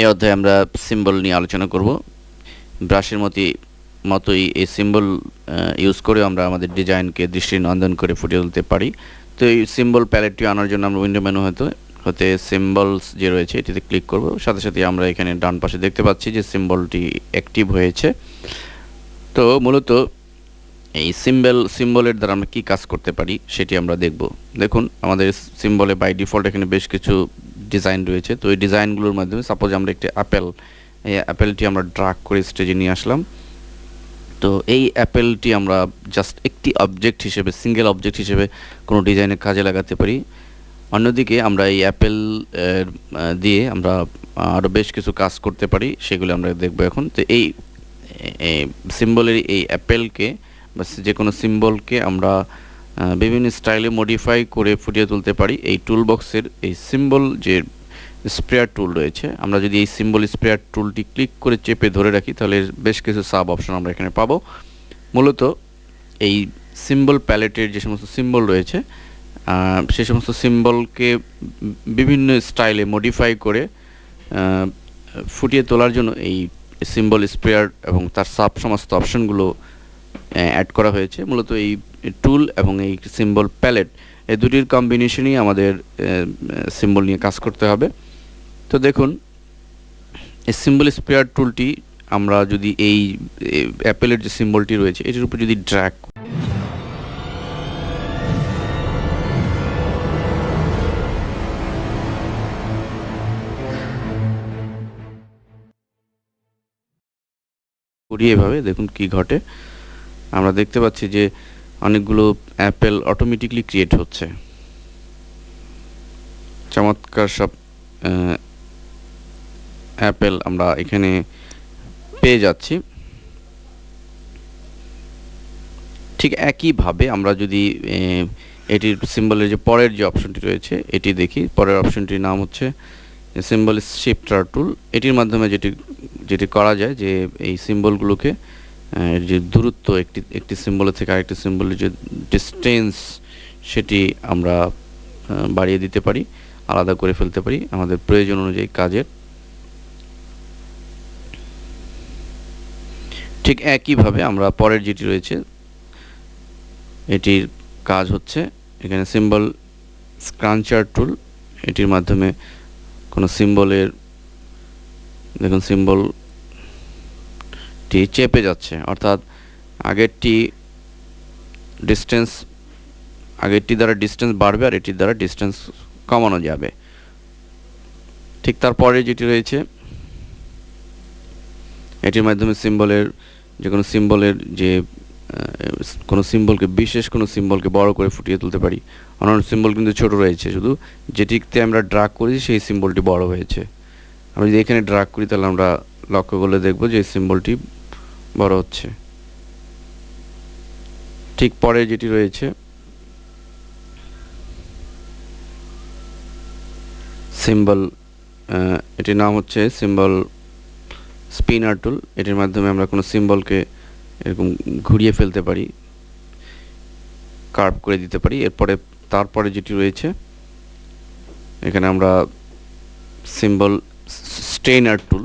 এই অধ্যায়ে আমরা সিম্বল নিয়ে আলোচনা করব। ব্রাশের মতোই এই সিম্বল ইউজ করে আমরা আমাদের ডিজাইনকে দৃষ্টিনন্দন করে ফুটিয়ে তুলতে পারি। তো এই সিম্বল প্যালেটটি আনার জন্য আমরা উইন্ডো মেনু হতে সিম্বলস যে রয়েছে এটিতে ক্লিক করব। সাথে সাথে আমরা এখানে ডান পাশে দেখতে পাচ্ছি যে সিম্বলটি অ্যাক্টিভ হয়েছে। তো মূলত এই সিম্বলের দ্বারা আমরা কী কাজ করতে পারি সেটি আমরা দেখব। দেখুন, আমাদের সিম্বলে বাই ডিফল্ট এখানে বেশ কিছু ডিজাইন রয়েছে। তো এই ডিজাইনগুলোর মাধ্যমে সাপোজ আমরা একটি এই অ্যাপেলটি আমরা ড্রাগ করে স্টেজে নিয়ে আসলাম। তো এই অ্যাপেলটি আমরা জাস্ট একটি অবজেক্ট হিসেবে, সিঙ্গেল অবজেক্ট হিসেবে কোনো ডিজাইনের কাজে লাগাতে পারি। অন্যদিকে আমরা এই অ্যাপেল দিয়ে আমরা আরও বেশ কিছু কাজ করতে পারি, সেগুলো আমরা দেখব এখন। তো এই সিম্বলের এই অ্যাপেলকে বা যে কোনো সিম্বলকে আমরা বিভিন্ন স্টাইলে মডিফাই করে ফুটিয়ে তুলতে পারি। এই টুল বক্সের এই সিম্বল যে স্প্রেয়ার টুল রয়েছে, আমরা যদি এই সিম্বল স্প্রেয়ার টুলটি ক্লিক করে চেপে ধরে রাখি তাহলে বেশ কিছু সাব অপশন আমরা এখানে পাবো। মূলত এই সিম্বল প্যালেটের যে সমস্ত সিম্বল রয়েছে সেই সমস্ত সিম্বলকে বিভিন্ন স্টাইলে মডিফাই করে ফুটিয়ে তোলার জন্য এই সিম্বল স্প্রেয়ার এবং তার সাব সমস্ত অপশনগুলো অ্যাড করা হয়েছে। মূলত এই টুল এবং এই সিম্বল প্যালেট এই দুটির কম্বিনেশনই আমাদের সিম্বল নিয়ে কাজ করতে হবে। তো দেখুন, এই সিম্বল স্প্রেয়ার টুলটি আমরা যদি এই অ্যাপেলের যে সিম্বলটি রয়েছে এটির উপর যদি ড্র্যাগ করি, এভাবে দেখুন কি ঘটে। আমরা দেখতে পাচ্ছি যে অনেকগুলো অ্যাপেল অটোমেটিকলি ক্রিয়েট হচ্ছে। চমৎকার সব অ্যাপেল আমরা এখানে পেয়ে যাচ্ছি। ঠিক একইভাবে আমরা যদি এটির সিম্বলের যে পরের যে অপশনটি রয়েছে এটি দেখি, পরের অপশনটির নাম হচ্ছে সিম্বল শিফটার টুল। এটির মাধ্যমে যেটি করা যায় যে এই সিম্বলগুলোকে যে দূরত্ব একটি সিম্বলের থেকে আরেকটি সিম্বলের যে ডিস্টেন্স সেটি আমরা বাড়িয়ে দিতে পারি, আলাদা করে ফেলতে পারি আমাদের প্রয়োজন অনুযায়ী কাজের। ঠিক একইভাবে আমরা পরের যেটি রয়েছে এটির কাজ হচ্ছে এখানে সিম্বল স্ক্রাঞ্চার টুল। এটির মাধ্যমে কোনো সিম্বলের, দেখুন সিম্বলটি চেপে যাচ্ছে, অর্থাৎ আগেরটি দ্বারা ডিস্টেন্স বাড়বে আর এটির দ্বারা ডিস্টেন্স কমানো যাবে। ঠিক তারপরে যেটি রয়েছে এটির মাধ্যমে বিশেষ কোনো সিম্বলকে বড় করে ফুটিয়ে তুলতে পারি। অন্যান্য সিম্বল কিন্তু ছোট রয়েছে, শুধু যেটিতে আমরা ড্রাগ করেছি সেই সিম্বলটি বড় হয়েছে। আমরা যদি এখানে ড্রাগ করি তাহলে আমরা লক্ষ্য করলে দেখব যে সিম্বলটি বড় হচ্ছে। ঠিক পরে যেটি রয়েছে সিম্বল, এটির নাম হচ্ছে সিম্বল স্পিনার টুল। এটির মাধ্যমে আমরা কোনো সিম্বলকে এরকম ঘুরিয়ে ফেলতে পারি, কার্ভ করে দিতে পারি। তারপরে যেটি রয়েছে এখানে আমরা সিম্বল স্টেইনার টুল।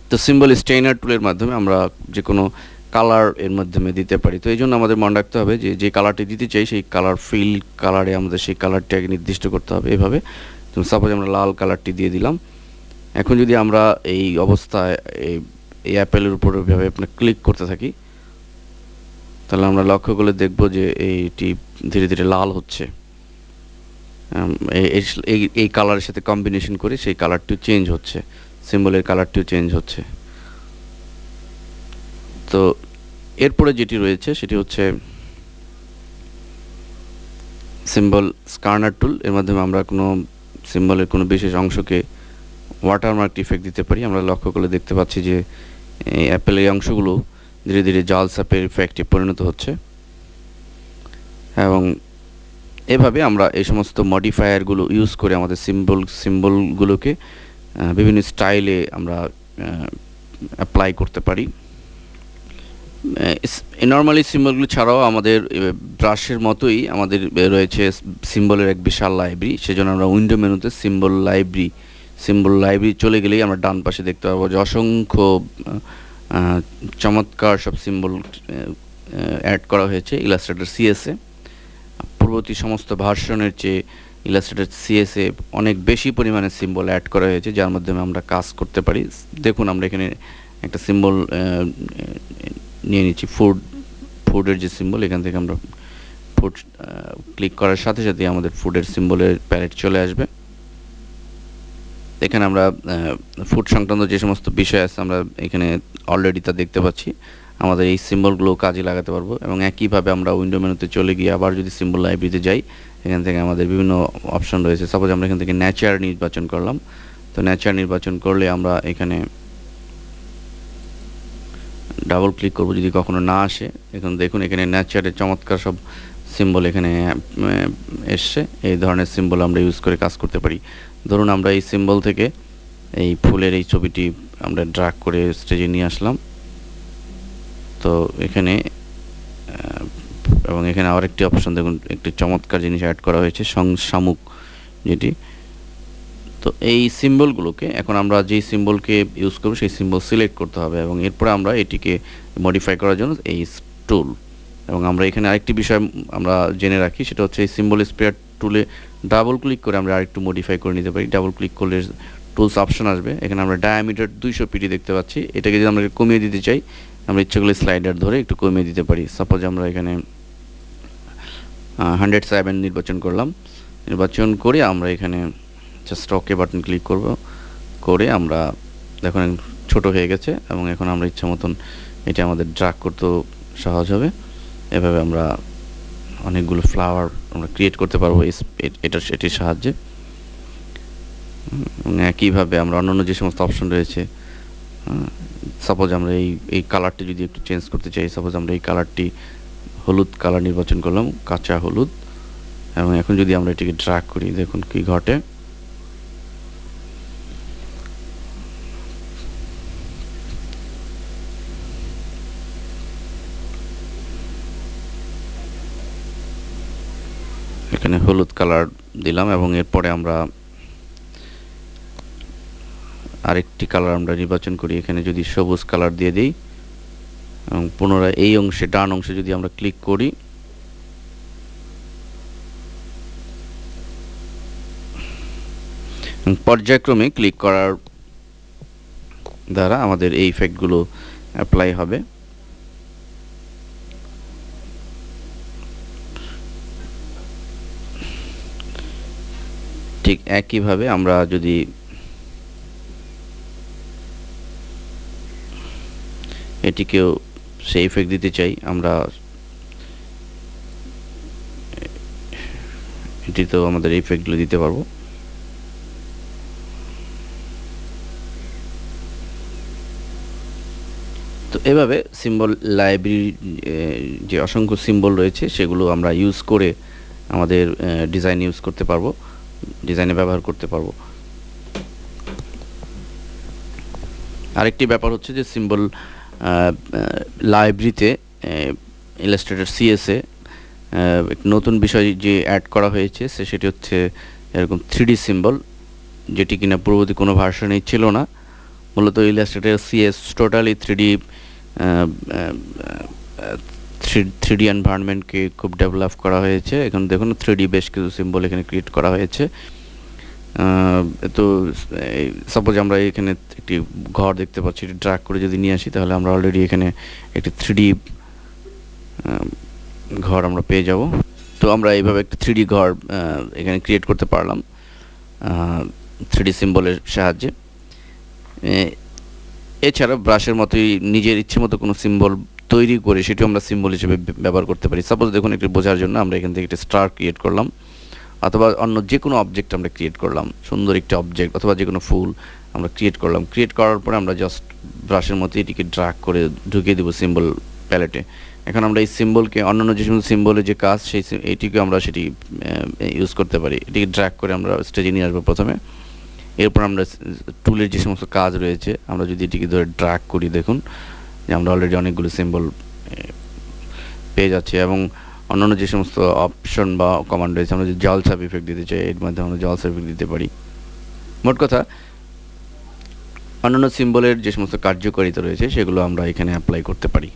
তো সিম্বল স্টেইনার টুলের মাধ্যমে আমরা যে কোনো কালার এর মাধ্যমে দিতে পারি। তো এই জন্য আমাদের মনে রাখতে হবে যে কালারটি দিতে চাই সেই কালার ফিল কালারে আমাদের সেই কালারটি আগে নির্দিষ্ট করতে হবে। এভাবে সাপোজ আমরা লাল কালারটি দিয়ে দিলাম। এখন যদি আমরা এই অবস্থায় এই অ্যাপেলের উপর এভাবে আপনার ক্লিক করতে থাকি তাহলে আমরা লক্ষ্য করলে দেখব যে এইটি ধীরে ধীরে লাল হচ্ছে। এই কালারের সাথে কম্বিনেশন করে সেই কালারটিও চেঞ্জ হচ্ছে, সিম্বলের কালারটিও চেঞ্জ হচ্ছে। তো এরপরে যেটি রয়েছে সেটি হচ্ছে সিম্বল স্কার্নার টুল। এর মাধ্যমে আমরা কোনো সিম্বলের কোনো বিশেষ অংশকে ওয়াটারমার্ক ইফেক্ট দিতে পারি। আমরা লক্ষ্য করলে দেখতে পাচ্ছি যে এই অ্যাপেলের অংশগুলো ধীরে ধীরে জাল সাপের ইফেক্টে পরিণত হচ্ছে। এবং এভাবে আমরা এই সমস্ত মডিফায়ারগুলো ইউজ করে আমাদের সিম্বলগুলোকে বিভিন্ন স্টাইলে আমরা অ্যাপ্লাই করতে পারি। নর্মালি সিম্বলগুলো ছাড়াও আমাদের ব্রাশের মতোই আমাদের রয়েছে সিম্বলের এক বিশাল লাইব্রেরি। সেজন্য আমরা উইন্ডো মেনুতে সিম্বল লাইব্রেরি সিম্বল লাইব্রেরি চলে গেলেই আমরা ডান পাশে দেখতে পাবো যে অসংখ্য চমৎকার সব সিম্বল অ্যাড করা হয়েছে ইলাস্ট্রেটর সিএসএ। পূর্ববর্তী সমস্ত ভার্সনের চেয়ে ইলাস্ট্রেটর সিএসএ অনেক বেশি পরিমাণে সিম্বল অ্যাড করা হয়েছে, যার মাধ্যমে আমরা কাজ করতে পারি। দেখুন আমরা এখানে একটা সিম্বল নিয়ে নিচ্ছি, ফুডের যে সিম্বল, এখান থেকে আমরা ফুড ক্লিক করার সাথে সাথে আমাদের ফুডের সিম্বলের প্যালেট চলে আসবে। এখানে আমরা ফুড সংক্রান্ত যে সমস্ত বিষয় আছে আমরা এখানে অলরেডি তা দেখতে পাচ্ছি। আমাদের এই সিম্বলগুলো কাজে লাগাতে পারবো, এবং একইভাবে আমরা উইন্ডো মেনুতে চলে গিয়ে আবার যদি সিম্বল লাইব্রেরিতে যাই, এখান থেকে আমাদের বিভিন্ন অপশন রয়েছে। সাপোজ আমরা এখান থেকে নেচার নির্বাচন করলাম, তো নেচার নির্বাচন করলে আমরা এখানে ডাবল ক্লিক করব যদি কখনো না আসে। এখন দেখুন এখানে নেচারের চমৎকার সব সিম্বল এখানে এসছে। এই ধরনের সিম্বল আমরা ইউজ করে কাজ করতে পারি। ধরুন আমরা এই সিম্বল থেকে এই ফুলের এই ছবিটি আমরা ড্র্যাগ করে স্টেজে নিয়ে আসলাম। তো এখানে এবং এখানে আরেকটি অপশন দেখুন, একটি চমৎকার জিনিস অ্যাড করা হয়েছে, শামুক যেটি। তো এই সিম্বলগুলোকে এখন আমরা যেই সিম্বলকে ইউজ করব সেই সিম্বল সিলেক্ট করতে হবে, এবং এরপরে আমরা এটিকে মডিফাই করার জন্য এই টুল। এবং আমরা এখানে আরেকটি বিষয় আমরা জেনে রাখি, সেটা হচ্ছে এই সিম্বল স্পেয়ার টুলে ডাবল ক্লিক করে আমরা আরেকটু মডিফাই করে নিতে পারি। ডাবল ক্লিক করলে টুলস অপশন আসবে, এখানে আমরা ডায়ামিটার 200 পিটি দেখতে পাচ্ছি। এটাকে যদি আমরা কমিয়ে দিতে চাই, আমরা ইচ্ছে করলে স্লাইডার ধরে একটু কমিয়ে দিতে পারি। সাপোজ আমরা এখানে 107 নির্বাচন করলাম। নির্বাচন করে আমরা এখানে জাস্ট ওকে বাটন ক্লিক করব, করে আমরা দেখুন ছোট হয়ে গেছে, এবং এখন আমরা ইচ্ছা মতন এটা আমাদের ড্র্যাগ করতেও সহজ হবে। এভাবে আমরা অনেকগুলো ফ্লাওয়ার আমরা ক্রিয়েট করতে পারবো এটির সাহায্যে। একইভাবে আমরা অন্যান্য যে সমস্ত অপশন রয়েছে, সাপোজ আমরা এই কালারটি যদি একটু চেঞ্জ করতে চাই, সাপোজ আমরা এই কালারটি হলুদ কালার নির্বাচন করলাম, কাঁচা হলুদ, এবং এখন যদি আমরা এটিকে ড্র্যাগ করি দেখুন কি ঘটে। এখানে হলুদ কালার দিলাম, এবং এরপরে আমরা আরেকটি কালার আমরা নির্বাচন করি, এখানে যদি সবুজ কালার দিয়ে দিই, এবং পুনরায় এই অংশে ডান অংশে যদি আমরা ক্লিক করি, পর্যায়ক্রমে ক্লিক করার দ্বারা আমাদের এই ইফেক্টগুলো অ্যাপ্লাই হবে। ঠিক একইভাবে আমরা যদি এটিকেও সেই ইফেক্ট দিতে চাই, আমরা এটিতেও আমাদের এই ইফেক্টগুলো দিতে পারবো। তো এভাবে সিম্বল লাইব্রেরি যে অসংখ্য সিম্বল রয়েছে সেগুলো আমরা ইউজ করে আমাদের ডিজাইন ইউজ করতে পারবো, ডিজাইনে ব্যবহার করতে পারবো। আরেকটি ব্যাপার হচ্ছে যে সিম্বল লাইব্রেরিতে ইলাস্ট্রেটর সিএসএ নতুন বিষয় যে অ্যাড করা হয়েছে সেটি হচ্ছে এরকম 3D সিম্বল, যেটি কিনা পূর্ববর্তী কোনো ভার্সনেই ছিল না। মূলত ইলাস্ট্রেটর সিএস টোটালি 3D এনভায়রনমেন্টকে খুব ডেভেলপ করা হয়েছে। এখন দেখুন 3D বেশ কিছু সিম্বল এখানে ক্রিয়েট করা হয়েছে। তো সাপোজ আমরা এখানে একটি ঘর দেখতে পাচ্ছি, এটি ড্র্যাগ করে যদি নিয়ে আসি তাহলে আমরা অলরেডি এখানে একটি 3D ঘর আমরা পেয়ে যাব। তো আমরা এইভাবে একটা 3D ঘর এখানে ক্রিয়েট করতে পারলাম 3D সিম্বলের সাহায্যে। এছাড়া ব্রাশের মতোই নিজের ইচ্ছে মতো কোনো সিম্বল তৈরি করে সেটিও আমরা সিম্বল হিসেবে ব্যবহার করতে পারি। সাপোজ দেখুন একটু বোঝার জন্য আমরা এখান থেকে একটা স্টার ক্রিয়েট করলাম, অথবা অন্য যে কোনো অবজেক্ট আমরা ক্রিয়েট করলাম, সুন্দর একটি অবজেক্ট অথবা যে কোনো ফুল আমরা ক্রিয়েট করলাম। ক্রিয়েট করার পরে আমরা জাস্ট ব্রাশের মতো এটিকে ড্র্যাগ করে ঢুকিয়ে দেবো সিম্বল প্যালেটে। এখন আমরা এই সিম্বলকে অন্যান্য যে সমস্ত সিম্বলের যে কাজ এইটিকে আমরা সেটি ইউজ করতে পারি। এটিকে ড্র্যাগ করে আমরা স্টেজে নিয়ে আসবো প্রথমে, এরপর আমরা টুলের যে সমস্ত কাজ রয়েছে আমরা যদি এটিকে ধরে ড্র্যাগ করি, দেখুন যে আমরা অলরেডি অনেকগুলো সিম্বল পেয়ে যাচ্ছি। এবং অন্যান্য যে সমস্ত অপশন বা কমান্ড রয়েছে, আমরা যদি জলছাপ ইফেক্ট দিতে চাই এর মাধ্যমে আমরা জলছাপ ইফেক্ট দিতে পারি। মোট কথা অন্যান্য সিম্বলের যে সমস্ত কার্যকারিতা রয়েছে সেগুলো আমরা এখানে অ্যাপ্লাই করতে পারি।